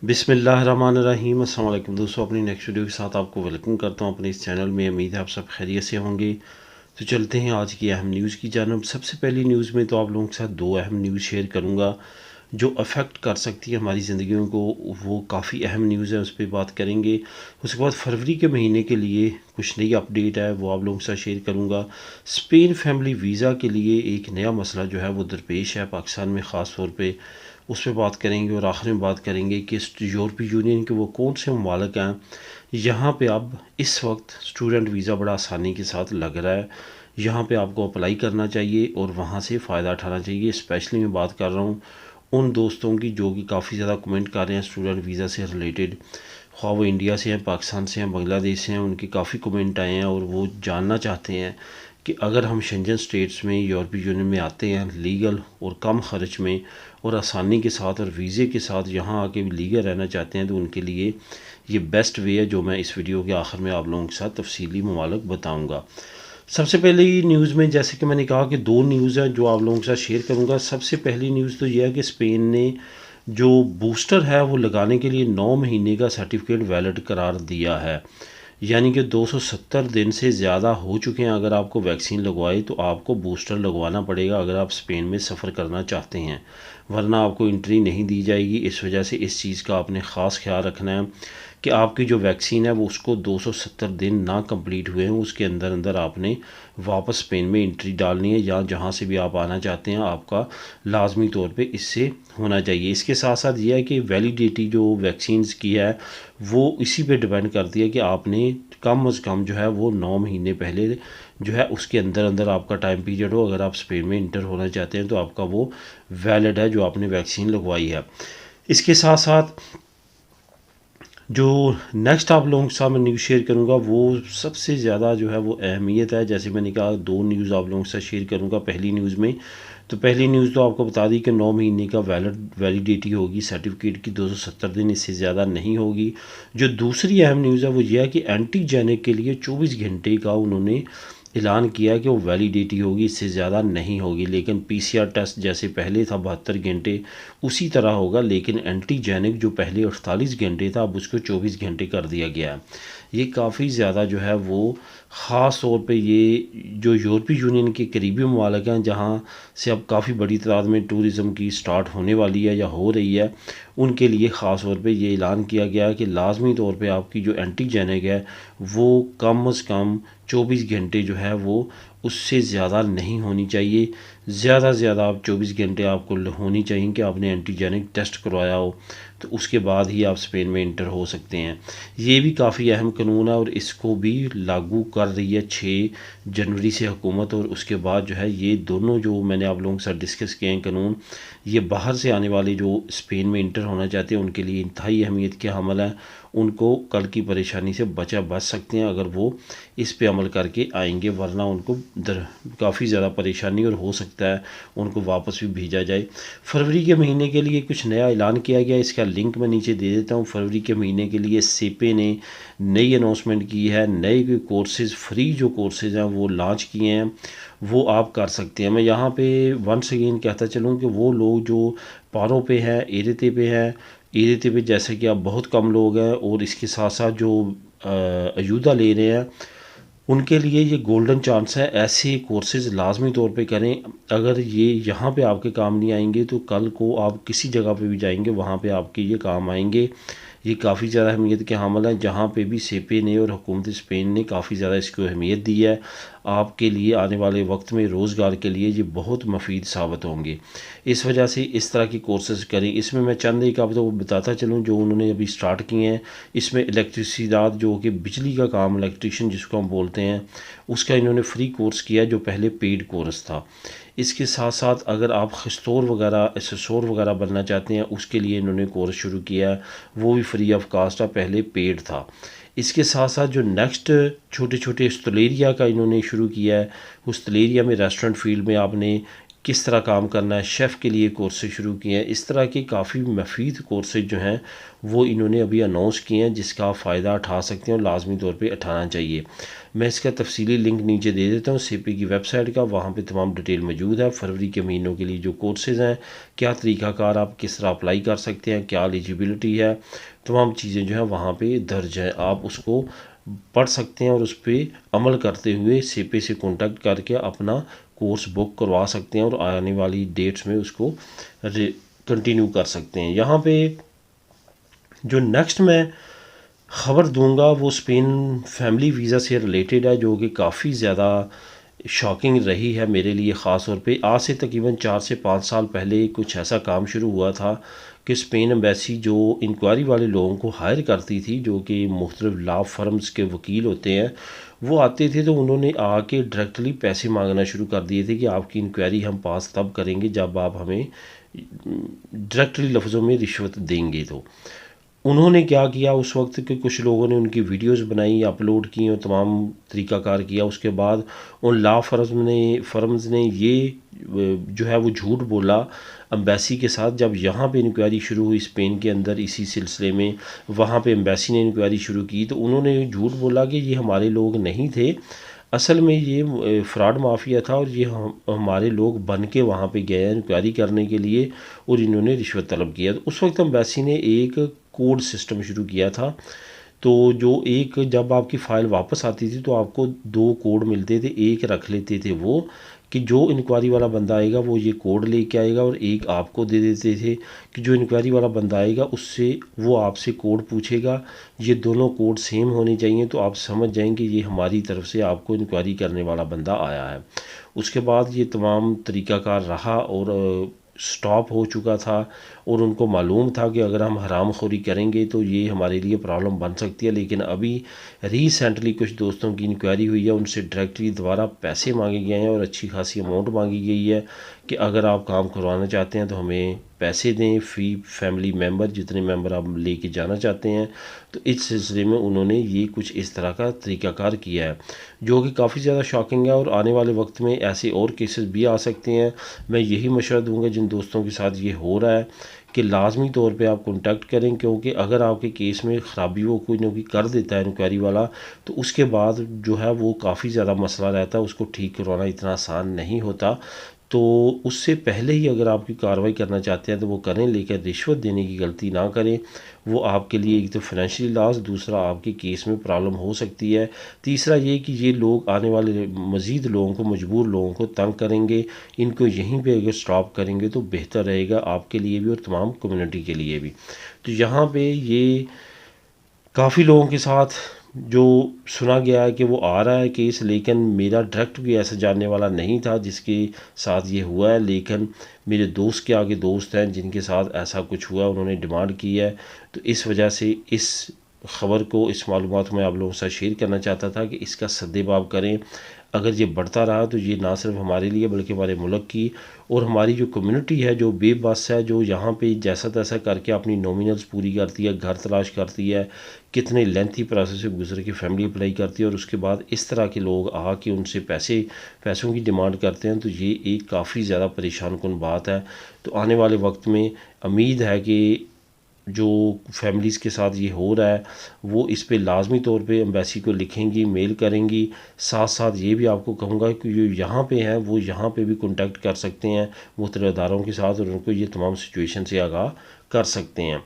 बिस्मिल्लाहिर्रहमानिर्रहीम। अस्सलाम वालेकुम दोस्तों, अपनी नेक्स्ट वीडियो के साथ आपको वेलकम करता हूं अपने इस चैनल में। उम्मीद है आप सब खैरियत से होंगे। तो चलते हैं आज की अहम न्यूज़ की जानब। सबसे पहली न्यूज़ में तो आप लोगों के साथ दो अहम न्यूज़ शेयर करूंगा जो अफेक्ट कर सकती है हमारी ज़िंदगियों को। वो काफ़ी अहम न्यूज़ है, उस पर बात करेंगे। उसके बाद फरवरी के महीने के लिए कुछ नई अपडेट है, वो आप लोगों के साथ शेयर करूंगा। स्पेन फैमिली वीज़ा के लिए एक नया मसला जो है वो दरपेश है पाकिस्तान में ख़ास तौर पे, उस पर बात करेंगे। और आखिर में बात करेंगे कि यूरोपीय यूनियन के वो कौन से ममालिक हैं यहाँ पे अब इस वक्त स्टूडेंट वीज़ा बड़ा आसानी के साथ लग रहा है, यहाँ पे आपको अप्लाई करना चाहिए और वहाँ से फ़ायदा उठाना चाहिए। स्पेशली मैं बात कर रहा हूँ उन दोस्तों की जो कि काफ़ी ज़्यादा कमेंट कर रहे हैं स्टूडेंट वीज़ा से रिलेटेड, ख्वाह वो इंडिया से हैं, पाकिस्तान से हैं, बांग्लादेश से हैं। उनके काफ़ी कमेंट आए हैं और वो जानना चाहते हैं कि अगर हम शेंजन स्टेट्स में यूरोपीय यूनियन में आते हैं लीगल और कम ख़र्च में और आसानी के साथ और वीज़े के साथ यहाँ आके भी लीगल रहना चाहते हैं, तो उनके लिए ये बेस्ट वे है जो मैं इस वीडियो के आखिर में आप लोगों के साथ तफसीली ममालिक बताऊँगा। सबसे पहले न्यूज़ में जैसे कि मैंने कहा कि दो न्यूज़ हैं जो आप लोगों के साथ शेयर करूँगा। सबसे पहली न्यूज़ तो यह है कि स्पेन ने जो बूस्टर है वो लगाने के लिए 9 महीने का सर्टिफिकेट वैलिड करार दिया है। यानी कि 270 दिन से ज़्यादा हो चुके हैं अगर आपको वैक्सीन लगवाई तो आपको बूस्टर लगवाना पड़ेगा अगर आप स्पेन में सफ़र करना चाहते हैं, वरना आपको एंट्री नहीं दी जाएगी। इस वजह से इस चीज़ का आपने ख़ास ख्याल रखना है कि आपकी जो वैक्सीन है वो उसको 270 दिन ना कंप्लीट हुए हैं उसके अंदर अंदर आपने वापस स्पेन में एंट्री डालनी है, या जहाँ से भी आप आना चाहते हैं आपका लाजमी तौर पे इससे होना चाहिए। इसके साथ साथ यह है कि वैलिडिटी जो वैक्सीन्स की है वो इसी पे डिपेंड करती है कि आपने कम अज़ कम जो है वो 9 महीने पहले जो है उसके अंदर अंदर आपका टाइम पीरियड हो। अगर आप स्पेन में इंटर होना चाहते हैं तो आपका वो वैलिड है जो आपने वैक्सीन लगवाई है। इसके साथ साथ जो नेक्स्ट आप लोगों के साथ मैं न्यूज़ शेयर करूंगा वो सबसे ज़्यादा जो है वो अहमियत है। जैसे मैंने कहा दो न्यूज़ आप लोगों के साथ शेयर करूंगा। पहली न्यूज़ में तो पहली न्यूज़ तो आपको बता दी कि 9 महीने का वैलिडिटी होगी सर्टिफिकेट की, 270 दिन, इससे ज़्यादा नहीं होगी। जो दूसरी अहम न्यूज़ है वो यह है कि एंटीजेनिक के लिए 24 घंटे का उन्होंने ऐलान किया कि वो वैलिडिटी होगी, इससे ज़्यादा नहीं होगी। लेकिन पीसीआर टेस्ट जैसे पहले था 72 घंटे उसी तरह होगा, लेकिन एंटीजेनिक जो पहले 48 घंटे था अब उसको 24 घंटे कर दिया गया है। ये काफ़ी ज़्यादा जो है वो ख़ास तौर पे ये जो यूरोपीय यूनियन के करीबी ममालिक हैं जहाँ से अब काफ़ी बड़ी तादाद में टूरिज़म की स्टार्ट होने वाली है या हो रही है, उनके लिए ख़ास तौर पे ये ऐलान किया गया है कि लाजमी तौर पे आपकी जो एंटीजेनिक है वो कम अज़ कम 24 घंटे जो है वो उससे ज़्यादा नहीं होनी चाहिए। ज़्यादा से ज़्यादा आप 24 घंटे आपको होनी चाहिए कि आपने एंटीजेनिक टेस्ट करवाया हो, तो उसके बाद ही आप स्पेन में इंटर हो सकते हैं। ये भी काफ़ी अहम कानून है और इसको भी लागू कर रही है 6 जनवरी से हुकूमत। और उसके बाद जो है ये दोनों जो मैंने आप लोगों के साथ डिस्कस किए हैं कानून, ये बाहर से आने वाले जो स्पेन में इंटर होना चाहते हैं उनके लिए इंतहाई अहमियत के हमल है। उनको कल की परेशानी से बच सकते हैं अगर वो इस पे अमल करके आएंगे, वरना उनको काफ़ी ज़्यादा परेशानी और हो सकता है उनको वापस भी भेजा जाए। फरवरी के महीने के लिए कुछ नया ऐलान किया गया, इसका लिंक मैं नीचे दे देता हूँ। फरवरी के महीने के लिए सेपे ने नई अनाउंसमेंट की है, नए कोर्सेज़ फ्री जो कोर्सेज़ हैं वो लॉन्च किए हैं, वो आप कर सकते हैं। मैं यहाँ पे वंस अगेन कहता चलूँ कि वो लोग जो पारों पे हैं, एरिते पे हैं, एरिते पे जैसे कि अब बहुत कम लोग हैं और इसके साथ साथ जो अयूदा ले रहे हैं उनके लिए ये गोल्डन चांस है। ऐसे कोर्सेज़ लाजमी तौर पे करें। अगर ये यहाँ पे आपके काम नहीं आएंगे तो कल को आप किसी जगह पे भी जाएंगे वहाँ पे आपके ये काम आएंगे। ये काफ़ी ज़्यादा अहमियत के हामिल है। जहाँ पे भी सेपे ने और हुकूमत स्पेन ने काफ़ी ज़्यादा इसको अहमियत दी है, आपके लिए आने वाले वक्त में रोज़गार के लिए ये बहुत मुफीद साबित होंगे। इस वजह से इस तरह की कोर्सेज़ करें। इसमें मैं चंद एक आपको बताता चलूँ जो उन्होंने अभी स्टार्ट किए हैं। इसमें इलेक्ट्रिसिटी जो कि बिजली का काम, इलेक्ट्रिशियन जिसको हम बोलते हैं, उसका इन्होंने फ्री कोर्स किया जो पहले पेड कोर्स था। इसके साथ साथ अगर आप खस्तोर वगैरह, एसेसोर वगैरह बनना चाहते हैं उसके लिए इन्होंने कोर्स शुरू किया है, वो भी फ्री ऑफ कास्ट है, पहले पेड था। इसके साथ साथ जो नेक्स्ट छोटे छोटे उस्तलेरिया का इन्होंने शुरू किया है, उस्तलेरिया में रेस्टोरेंट फील्ड में आपने किस तरह काम करना है, शेफ़ के लिए कोर्सेज शुरू किए हैं। इस तरह के काफ़ी मुफीद कोर्सेज जो हैं वो इन्होंने अभी अनाउंस किए हैं, जिसका आप फ़ायदा उठा सकते हैं और लाजमी तौर पे उठाना चाहिए। मैं इसका तफसीली लिंक नीचे दे देता हूँ सीपी की वेबसाइट का, वहाँ पे तमाम डिटेल मौजूद है। फरवरी के महीनों के लिए जो कोर्सेज़ हैं, क्या तरीक़ाकार, आप किस तरह अप्लाई कर सकते हैं, क्या एलिजिबिलिटी है, तमाम चीज़ें जो हैं वहाँ पे दर्ज हैं। आप उसको पढ़ सकते हैं और उस पर अमल करते हुए सीपी से कॉन्टैक्ट करके अपना कोर्स बुक करवा सकते हैं और आने वाली डेट्स में उसको कंटिन्यू कर सकते हैं। यहाँ पे जो नेक्स्ट मैं ख़बर दूंगा वो स्पेन फैमिली वीज़ा से रिलेटेड है, जो कि काफ़ी ज़्यादा शॉकिंग रही है मेरे लिए ख़ास तौर पे। आज से तकरीबन 4 से 5 साल पहले कुछ ऐसा काम शुरू हुआ था कि स्पेन एम्बेसी जो इंक्वायरी वाले लोगों को हायर करती थी, जो कि मुख्तलिफ लॉ फर्म्स के वकील होते हैं, वो आते थे तो उन्होंने आके डायरेक्टली पैसे मांगना शुरू कर दिए थे कि आपकी इंक्वायरी हम पास तब करेंगे जब आप हमें डायरेक्टली लफ्ज़ों में रिश्वत देंगे। तो उन्होंने क्या किया उस वक्त के कुछ लोगों ने उनकी वीडियोस बनाई, अपलोड की और तमाम तरीक़ाकार किया। उसके बाद उन लॉ फर्म्स ने ये जो है वो झूठ बोला एम्बेसी के साथ। जब यहाँ पे इंक्वायरी शुरू हुई स्पेन के अंदर इसी सिलसिले में, वहाँ पे एम्बेसी ने इंक्वायरी शुरू की तो उन्होंने झूठ बोला कि ये हमारे लोग नहीं थे, असल में ये फ्रॉड माफिया था और ये हमारे लोग बन के वहाँ पे गए हैं इंक्वायरी करने के लिए और इन्होंने रिश्वत तलब किया। तो उस वक्त एम्बेसी ने एक कोड सिस्टम शुरू किया था। तो जो एक जब आपकी फ़ाइल वापस आती थी तो आपको 2 कोड मिलते थे। एक रख लेते थे वो कि जो इंक्वायरी वाला बंदा आएगा वो ये कोड लेके आएगा, और एक आपको दे देते थे कि जो इंक्वायरी वाला बंदा आएगा उससे वो आपसे कोड पूछेगा। ये दोनों कोड सेम होने चाहिए तो आप समझ जाएंगे ये हमारी तरफ से आपको इंक्वायरी करने वाला बंदा आया है। उसके बाद ये तमाम तरीक़ाकार रहा और स्टॉप हो चुका था और उनको मालूम था कि अगर हम हरामखोरी करेंगे तो ये हमारे लिए प्रॉब्लम बन सकती है। लेकिन अभी रिसेंटली कुछ दोस्तों की इंक्वायरी हुई है, उनसे डायरेक्टली दोबारा पैसे मांगे गए हैं और अच्छी खासी अमाउंट मांगी गई है कि अगर आप काम करवाना चाहते हैं तो हमें पैसे दें, फ़ी फैमिली मेम्बर जितने मेंबर आप लेके जाना चाहते हैं। तो इस सिलसिले में उन्होंने ये कुछ इस तरह का तरीक़ाकार किया है, जो कि काफ़ी ज़्यादा शॉकिंग है और आने वाले वक्त में ऐसे और केसेस भी आ सकते हैं। मैं यही मशवरा दूंगा जिन दोस्तों के साथ ये हो रहा है कि लाजमी तौर पे आप कॉन्टैक्ट करें, क्योंकि अगर आपके केस में ख़राबी वो कोई ना कोई कर देता है इंक्वायरी वाला, तो उसके बाद जो है वो काफ़ी ज़्यादा मसला रहता है, उसको ठीक करवाना इतना आसान नहीं होता। तो उससे पहले ही अगर आपकी कार्रवाई करना चाहते हैं तो वो करें, लेकिन रिश्वत देने की गलती ना करें। वो आपके लिए एक तो फाइनेंशियली लॉस, दूसरा आपके केस में प्रॉब्लम हो सकती है, तीसरा ये कि ये लोग आने वाले मज़ीद लोगों को, मजबूर लोगों को तंग करेंगे। इनको यहीं पे अगर स्टॉप करेंगे तो बेहतर रहेगा आपके लिए भी और तमाम कम्युनिटी के लिए भी। तो यहाँ पे ये काफ़ी लोगों के साथ जो सुना गया है कि वो आ रहा है केस, लेकिन मेरा डायरेक्ट भी ऐसा जानने वाला नहीं था जिसके साथ ये हुआ है। लेकिन मेरे दोस्त के आगे दोस्त हैं जिनके साथ ऐसा कुछ हुआ, उन्होंने डिमांड की है। तो इस वजह से इस ख़बर को, इस मालूमात में आप लोगों के साथ शेयर करना चाहता था कि इसका सद्देबाब करें। अगर ये बढ़ता रहा तो ये ना सिर्फ हमारे लिए बल्कि हमारे मुल्क की और हमारी जो कम्युनिटी है जो बेबस है, जो यहाँ पे जैसा तैसा करके अपनी नॉमिनल्स पूरी करती है, घर तलाश करती है, कितने लेंथी प्रोसेस से गुजर के फैमिली अप्लाई करती है और उसके बाद इस तरह के लोग आके उनसे पैसों की डिमांड करते हैं, तो ये एक काफ़ी ज़्यादा परेशान कुन बात है। तो आने वाले वक्त में उम्मीद है कि जो फैमिलीज़ के साथ ये हो रहा है वो इस पे लाजमी तौर पे एम्बेसी को लिखेंगी, मेल करेंगी। साथ साथ ये भी आपको कहूँगा कि जो यहाँ पे हैं वो यहाँ पे भी कॉन्टैक्ट कर सकते हैं मुख्तलिफ अदारों के साथ और उनको ये तमाम सिचुएशन से आगाह कर सकते हैं।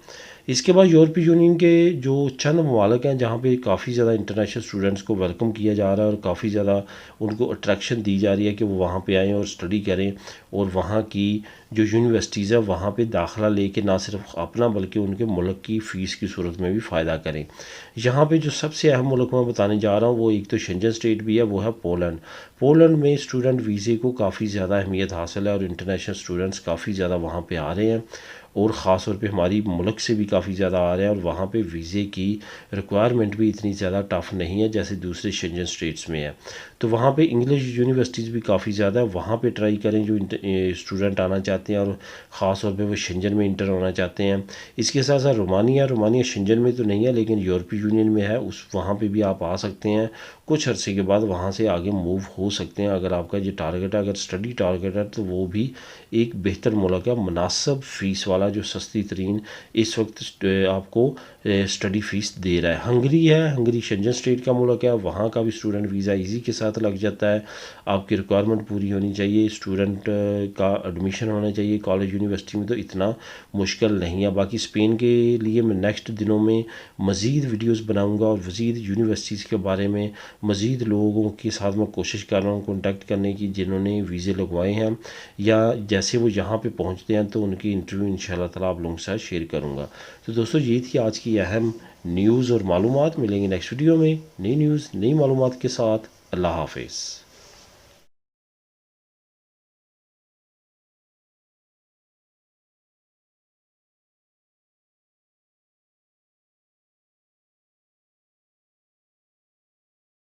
इसके बाद यूरोपीय यूनियन के जो चंद ममालिक हैं जहाँ पे काफ़ी ज़्यादा इंटरनेशनल स्टूडेंट्स को वेलकम किया जा रहा है और काफ़ी ज़्यादा उनको अट्रैक्शन दी जा रही है कि वो वहाँ पे आएँ और स्टडी करें और वहाँ की जो यूनिवर्सिटीज़ है वहाँ पे दाखिला लेके ना सिर्फ अपना बल्कि उनके मुल्क की फ़ीस की सूरत में भी फ़ायदा करें। यहाँ पे जो सबसे अहम मुल्क मैं बताने जा रहा हूँ वो एक तो शेंजन स्टेट भी है, वो है पोलैंड। पोलैंड में स्टूडेंट वीज़े को काफ़ी ज़्यादा अहमियत हासिल है और इंटरनेशनल स्टूडेंट्स काफ़ी ज़्यादा वहाँ पे आ रहे हैं और ख़ास तौर पे हमारी मुल्क से भी काफ़ी ज़्यादा आ रहे हैं, और वहाँ पे वीज़े की रिक्वायरमेंट भी इतनी ज़्यादा टफ़ नहीं है जैसे दूसरे शेंजन स्टेट्स में है। तो वहाँ पे इंग्लिश यूनिवर्सिटीज़ भी काफ़ी ज़्यादा है, वहाँ पे ट्राई करें जो स्टूडेंट आना चाहते हैं और ख़ास तौर पे वो शेंजन में इंटर होना चाहते हैं। इसके साथ साथ रोमानिया शेंजन में तो नहीं है लेकिन यूरोपीय यूनियन में है, उस वहाँ पे भी आप आ सकते हैं। कुछ अरसे के बाद वहाँ से आगे मूव हो सकते हैं। अगर आपका ये टारगेट है, अगर स्टडी टारगेट है, तो वो भी एक बेहतर मुल्क है, मुनासिब फ़ीस वाला, जो सस्ती तरीन इस वक्त आपको स्टडी फ़ीस दे रहा है। हंगरी है, हंगरी शेंजन स्टेट का मुल्क है, वहाँ का भी स्टूडेंट वीज़ा इजी के साथ लग जाता है। आपकी रिक्वायरमेंट पूरी होनी चाहिए, स्टूडेंट का एडमिशन होना चाहिए कॉलेज यूनिवर्सिटी में, तो इतना मुश्किल नहीं है। बाकी स्पेन के लिए मैं नेक्स्ट दिनों में मज़ीद वीडियोज़ बनाऊँगा और मज़ीद यूनिवर्सिटीज़ के बारे में मज़ीद लोगों के साथ मैं कोशिश कर रहा हूँ कॉन्टैक्ट करने की जिन्होंने वीज़े लगवाए हैं, या जैसे वो यहाँ पे पहुँचते हैं तो उनकी इंटरव्यू इंशाल्लाह ताला आप लोगों के साथ शेयर करूँगा। तो दोस्तों ये थी आज की अहम न्यूज़ और मालूमात। मिलेंगे नेक्स्ट वीडियो में नई न्यूज़ नई मालूमात के साथ। अल्लाह हाफिज़।